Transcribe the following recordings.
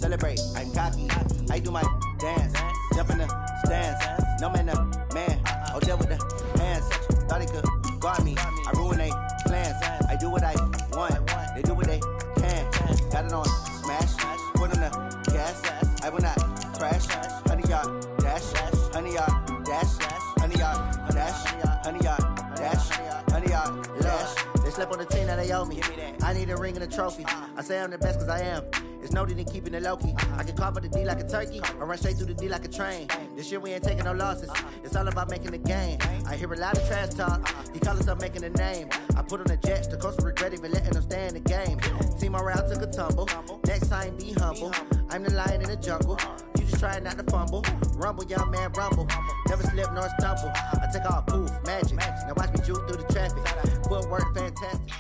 celebrate. I'm cocky, I do my dance. Jump in the stands, no man, man. Oh, there with the hands. Thought they could guard me. I ruin they plans. I do what I want. They do what they can. Got it on smash. Put on the gas. I will not crash. 100-yard dash. 100-yard dash. 100-yard dash. 100-yard dash. 100-yard dash. They slept on the team that they owe me. I need a ring and a trophy. I say I'm the best cause I am. It's noted in keeping it low-key. I can carve up the D like a turkey or run straight through the D like a train. This year we ain't taking no losses. It's all about making the game. I hear a lot of trash talk. He call himself making a name. I put on the Jets. The coach will regret even letting them stay in the game. Team morale took a tumble. Next time be humble. I'm the lion in the jungle. You just try not to fumble. Rumble, young man, rumble. Never slip nor stumble. I take off, poof, magic. Now watch me juke through the traffic. Footwork, fantastic.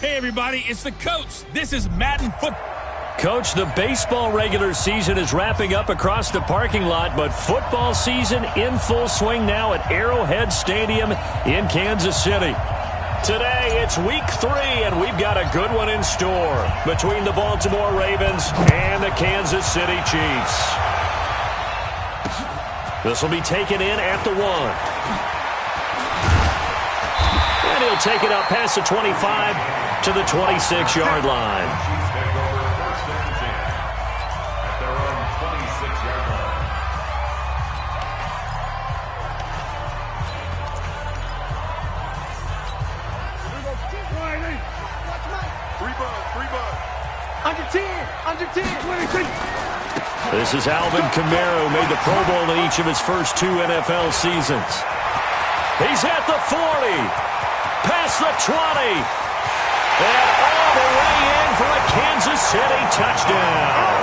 Hey, everybody, it's the coach. This is Madden Foot. Coach, the baseball regular season is wrapping up across the parking lot, but football season in full swing now at Arrowhead Stadium in Kansas City. Today, it's week 3, and we've got a good one in store between the Baltimore Ravens and the Kansas City Chiefs. This will be taken in at the 1. And he'll take it up past the 25 to the 26-yard line. Under 10. This is Alvin Kamara, who made the Pro Bowl in each of his first 2 NFL seasons. He's at the 40, past the 20, and all the way in for a Kansas City touchdown.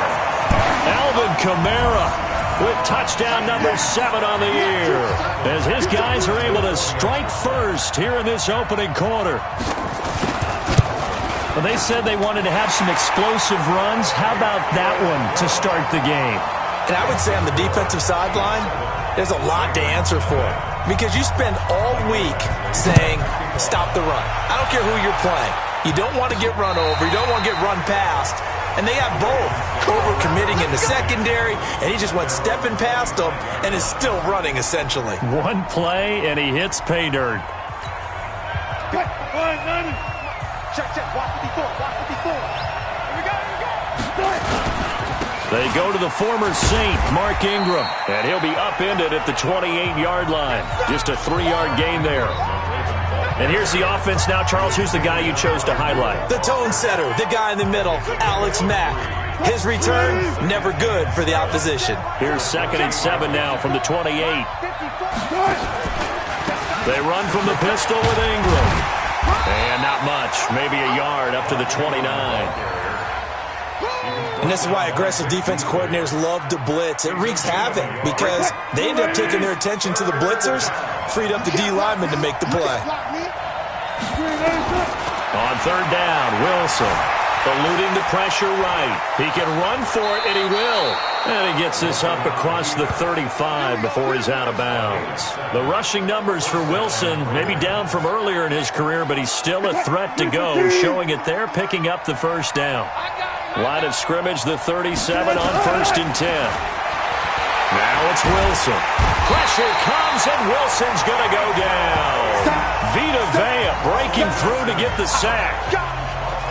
Alvin Kamara with touchdown number 7 on the year, as his guys are able to strike first here in this opening quarter. Well, they said they wanted to have some explosive runs. How about that one to start the game? And I would say on the defensive sideline, there's a lot to answer for. Because you spend all week saying, stop the run. I don't care who you're playing. You don't want to get run over. You don't want to get run past. And they have both. Over-committing in the secondary, and he just went stepping past them and is still running, essentially. One play, and he hits pay dirt. Check. Watch 54. Here we go. They go to the former Saint, Mark Ingram, and he'll be upended at the 28-yard line. Just a 3-yard gain there. And here's the offense now. Charles, who's the guy you chose to highlight? The tone setter, the guy in the middle, Alex Mack. His return, never good for the opposition. Here's 2nd and 7 now from the 28. They run from the pistol with Ingram. And not much, maybe a yard up to the 29. And this is why aggressive defense coordinators love to blitz. It wreaks havoc because they end up taking their attention to the blitzers, freed up the D lineman to make the play. On 3rd down, Wilson eluding the pressure right. He can run for it, and he will. And he gets this up across the 35 before he's out of bounds. The rushing numbers for Wilson maybe down from earlier in his career, but he's still a threat to go, showing it there, picking up the 1st down. Line of scrimmage, the 37 on 1st and 10. Now it's Wilson. Pressure comes, and Wilson's going to go down. Vita Vea breaking through to get the sack.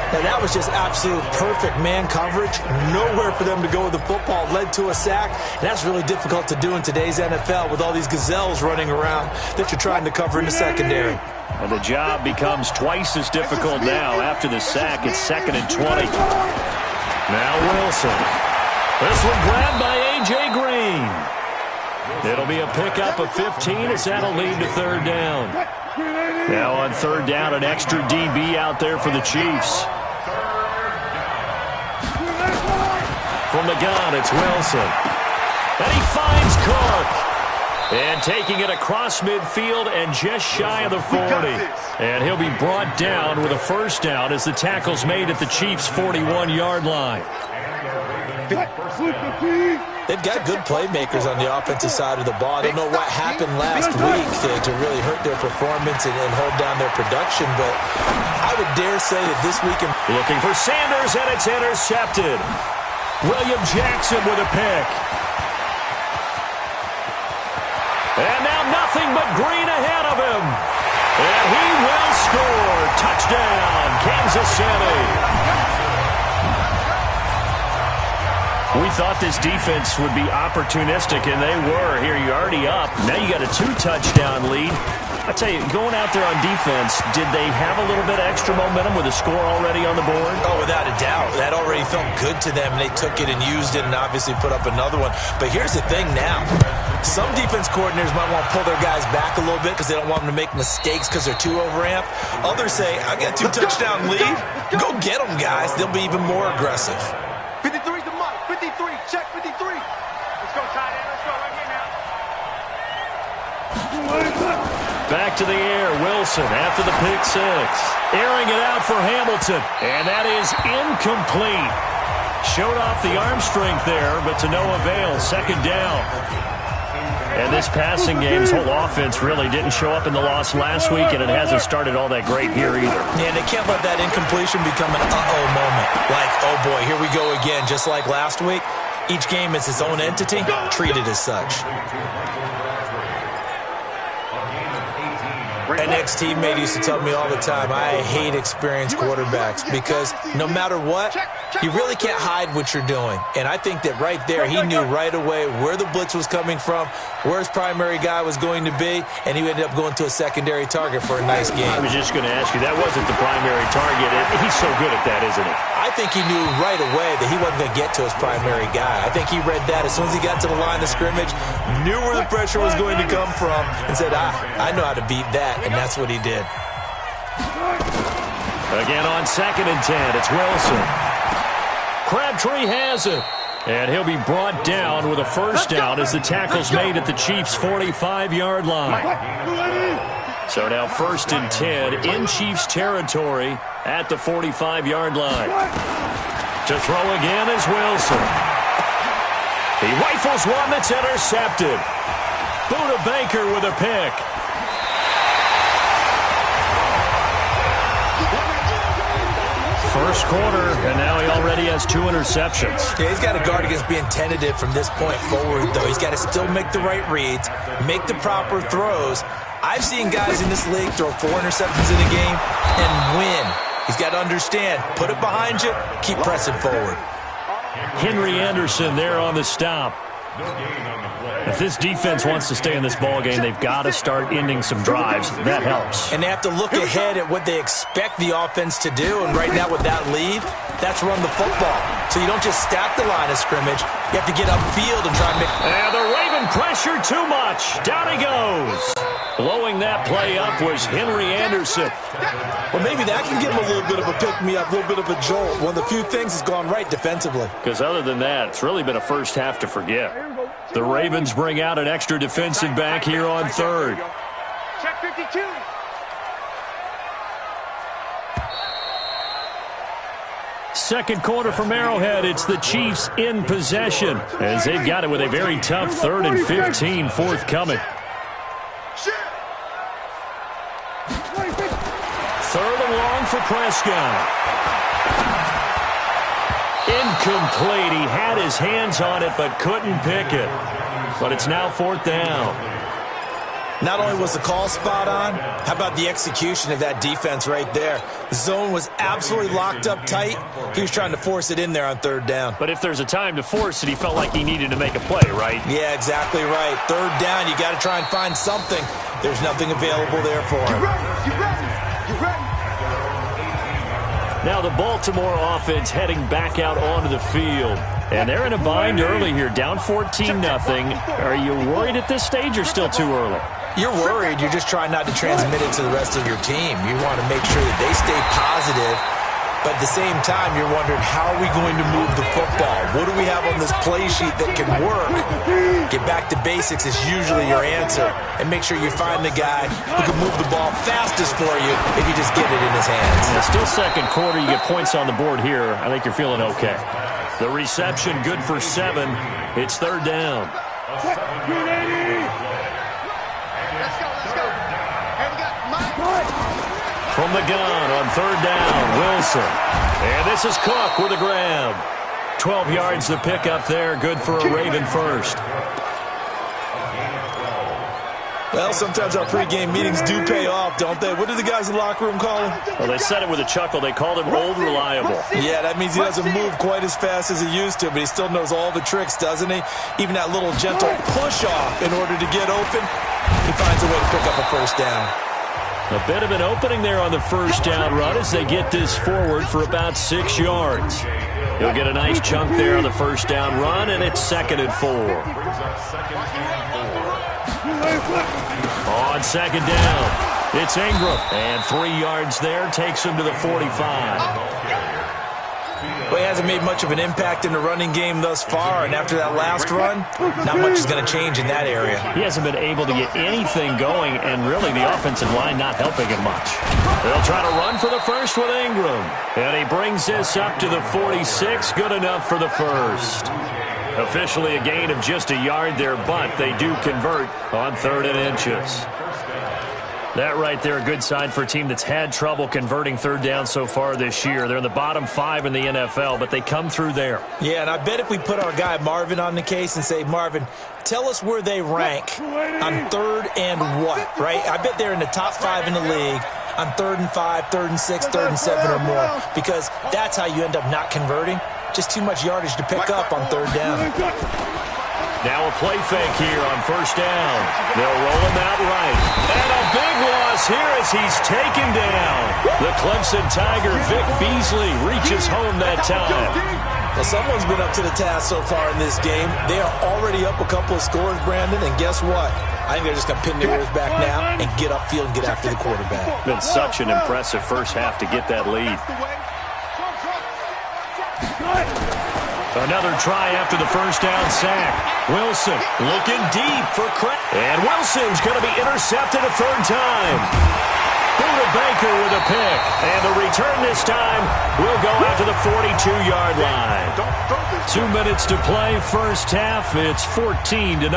Now that was just absolute perfect man coverage. Nowhere for them to go with the football. Led to a sack. And that's really difficult to do in today's NFL with all these gazelles running around that you're trying to cover in the secondary. And the job becomes twice as difficult now after the sack. It's 2nd and 20. Now Wilson. This one grabbed by A.J. Green. It'll be a pickup of 15 as that'll lead to 3rd down. Now on 3rd down, an extra DB out there for the Chiefs. From the gun, it's Wilson. And he finds Cook. And taking it across midfield and just shy of the 40. And he'll be brought down with a 1st down as the tackle's made at the Chiefs' 41-yard line. They've got good playmakers on the offensive side of the ball. I don't know what happened last week to really hurt their performance and hold down their production, but I would dare say that this week... Looking for Sanders, and it's intercepted. William Jackson with a pick. And now nothing but green ahead of him. And he will score. Touchdown, Kansas City. We thought this defense would be opportunistic, and they were. Here, you're already up. Now you got a 2-touchdown lead. I tell you, going out there on defense, did they have a little bit of extra momentum with a score already on the board? Oh, without a doubt. That already felt good to them. They took it and used it and obviously put up another one. But here's the thing now. Some defense coordinators might want to pull their guys back a little bit because they don't want them to make mistakes because they're too overamped. Others say, I got a 2-touchdown lead. Go get them, guys. They'll be even more aggressive. 53's the mark. 53. Check 53. Let's go, tight end. Let's go right here now. Back to the air, Wilson after the pick six. Airing it out for Hamilton, and that is incomplete. Showed off the arm strength there, but to no avail. Second down. And this passing game's whole offense really didn't show up in the loss last week, and it hasn't started all that great here either. Yeah, and they can't let that incompletion become an uh-oh moment. Like, oh boy, here we go again, just like last week. Each game is its own entity, treated as such. An ex-teammate used to tell me all the time, I hate experienced quarterbacks because no matter what, you really can't hide what you're doing. And I think that right there, he knew right away where the blitz was coming from, where his primary guy was going to be, and he ended up going to a secondary target for a nice game. I was just going to ask you, that wasn't the primary target. He's so good at that, isn't he? I think he knew right away that he wasn't going to get to his primary guy. I think he read that as soon as he got to the line of scrimmage, knew where the pressure was going to come from, and said, I know how to beat that, and that's what he did. Again on 2nd and 10, it's Wilson. Crabtree has it, and he'll be brought down with a first down as the tackle's made at the Chiefs' 45-yard line. So now 1st and 10 in Chiefs territory at the 45-yard line. To throw again is Wilson. He rifles one that's intercepted. Buda Baker with a pick. First quarter, and now he already has 2 interceptions. Yeah, he's got to guard against being tentative from this point forward, though. He's got to still make the right reads, make the proper throws. I've seen guys in this league throw 4 interceptions in a game and win. He's got to understand, put it behind you, keep pressing forward. Henry Anderson there on the stop. If this defense wants to stay in this ballgame, they've got to start ending some drives. That helps. And they have to look ahead at what they expect the offense to do. And right now with that lead, that's run the football. So you don't just stack the line of scrimmage. You have to get upfield and try and make... And the Raven pressure too much. Down he goes. Blowing that play up was Henry Anderson. Well, maybe that can give him a little bit of a pick-me-up, a little bit of a jolt. One of the few things has gone right defensively. Because other than that, it's really been a first half to forget. The Ravens bring out an extra defensive back here on 3rd. Check 52. Second quarter from Arrowhead. It's the Chiefs in possession as they've got it with a very tough 3rd and 15 forthcoming. 3rd and long for Prescott. Incomplete. He had his hands on it but couldn't pick it. But it's now 4th down. Not only was the call spot on, how about the execution of that defense right there? The zone was absolutely locked up tight. He was trying to force it in there on 3rd down. But if there's a time to force it, he felt like he needed to make a play, right? Yeah, exactly right. 3rd down, you got to try and find something. There's nothing available there for him. You ready? Now the Baltimore offense heading back out onto the field. And they're in a bind early here, down 14-0. Are you worried at this stage or still too early? You're worried. You're just trying not to transmit it to the rest of your team. You want to make sure that they stay positive. But at the same time, you're wondering, how are we going to move the football? What do we have on this play sheet that can work? Get back to basics is usually your answer. And make sure you find the guy who can move the ball fastest for you if you just get it in his hands. It's still second quarter. You get points on the board here. I think you're feeling okay. The reception good for 7. It's 3rd down. Let's go. Hey, we got Mike. From the gun on third down, Wilson. And this is Cook with a grab. 12 yards to pick up there. Good for a Raven first. Well, sometimes our pregame meetings do pay off, don't they? What do the guys in the locker room call him? Well, they said it with a chuckle. They called him old reliable. Yeah, that means he doesn't move quite as fast as he used to, but he still knows all the tricks, doesn't he? Even that little gentle push-off in order to get open, he finds a way to pick up a first down. A bit of an opening there on the first down run as they get this forward for about 6 yards. He'll get a nice chunk there on the first down run, and it's 2nd and 4. On second down, it's Ingram. And 3 yards there takes him to the 45. Well, he hasn't made much of an impact in the running game thus far, and after that last run, not much is going to change in that area. He hasn't been able to get anything going, and really the offensive line not helping him much. They'll try to run for the first with Ingram. And he brings this up to the 46, good enough for the first. Officially a gain of just a yard there, but they do convert on 3rd and inches. That right there, a good sign for a team that's had trouble converting third down so far this year. They're in the bottom 5 in the NFL, but they come through there. Yeah, and I bet if we put our guy Marvin on the case and say, Marvin, tell us where they rank on 3rd and what, right? I bet they're in the top 5 in the league on 3rd and 5, 3rd and 6, 3rd and 7 or more, because that's how you end up not converting. Just too much yardage to pick up on 3rd down. Now a play fake here on first down. They'll roll him out right. And a big loss here as he's taken down. The Clemson Tiger, Vic Beasley, reaches home that time. Well, someone's been up to the task so far in this game. They are already up a couple of scores, Brandon, and guess what? I think they're just going to pin their ears back now and get upfield and get after the quarterback. Been such an impressive first half to get that lead. Another try after the first down sack. Wilson looking deep for credit. And Wilson's going to be intercepted a 3rd time. Buda Baker with a pick. And the return this time will go out to the 42-yard line. 2 minutes to play first half. It's 14-0.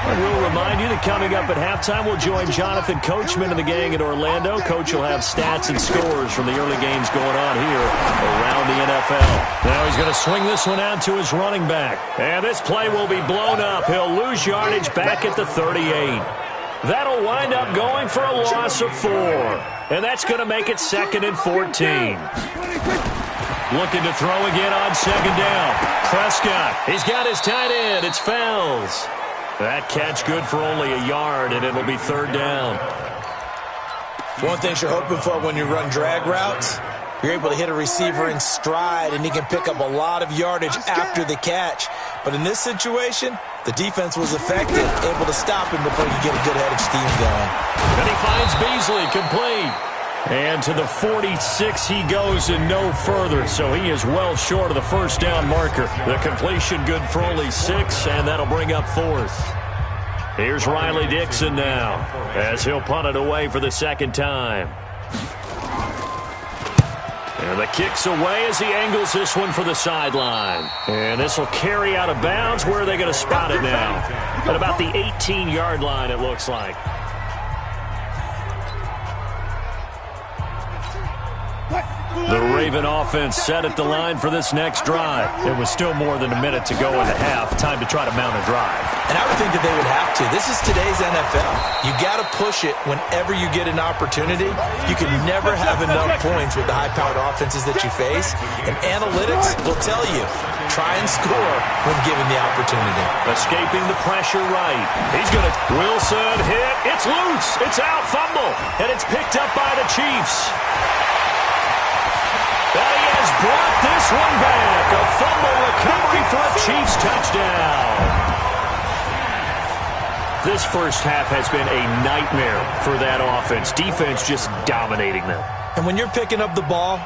I will remind you that coming up at halftime, we'll join Jonathan Coachman and the gang in Orlando. Coach will have stats and scores from the early games going on here around the NFL. Now he's going to swing this one out to his running back. And this play will be blown up. He'll lose yardage back at the 38. That'll wind up going for a loss of 4. And that's going to make it 2nd and 14. Looking to throw again on second down. Prescott, he's got his tight end. It's Fells. That catch good for only a yard, and it'll be 3rd down. One thing you're hoping for when you run drag routes, you're able to hit a receiver in stride, and he can pick up a lot of yardage after the catch. But in this situation, the defense was effective, able to stop him before you get a good head of steam going. And he finds Beasley complete. And to the 46 he goes and no further, so he is well short of the first down marker. The completion good for only 6, and that'll bring up 4th. Here's Riley Dixon now, as he'll punt it away for the 2nd time. And the kick's away as he angles this one for the sideline. And this will carry out of bounds. Where are they going to spot it now? At about the 18-yard line, it looks like. The Raven offense set at the line for this next drive. There was still more than a minute to go in the half. Time to try to mount a drive. And I would think that they would have to. This is today's NFL. You got to push it whenever you get an opportunity. You can never have enough points with the high-powered offenses that you face. And analytics will tell you, try and score when given the opportunity. Escaping the pressure right. He's going to... Wilson hit. It's loose. It's out. Fumble. And it's picked up by the Chiefs. And he has brought this one back. A fumble recovery for a Chiefs touchdown. This first half has been a nightmare for that offense. Defense just dominating them. And when you're picking up the ball,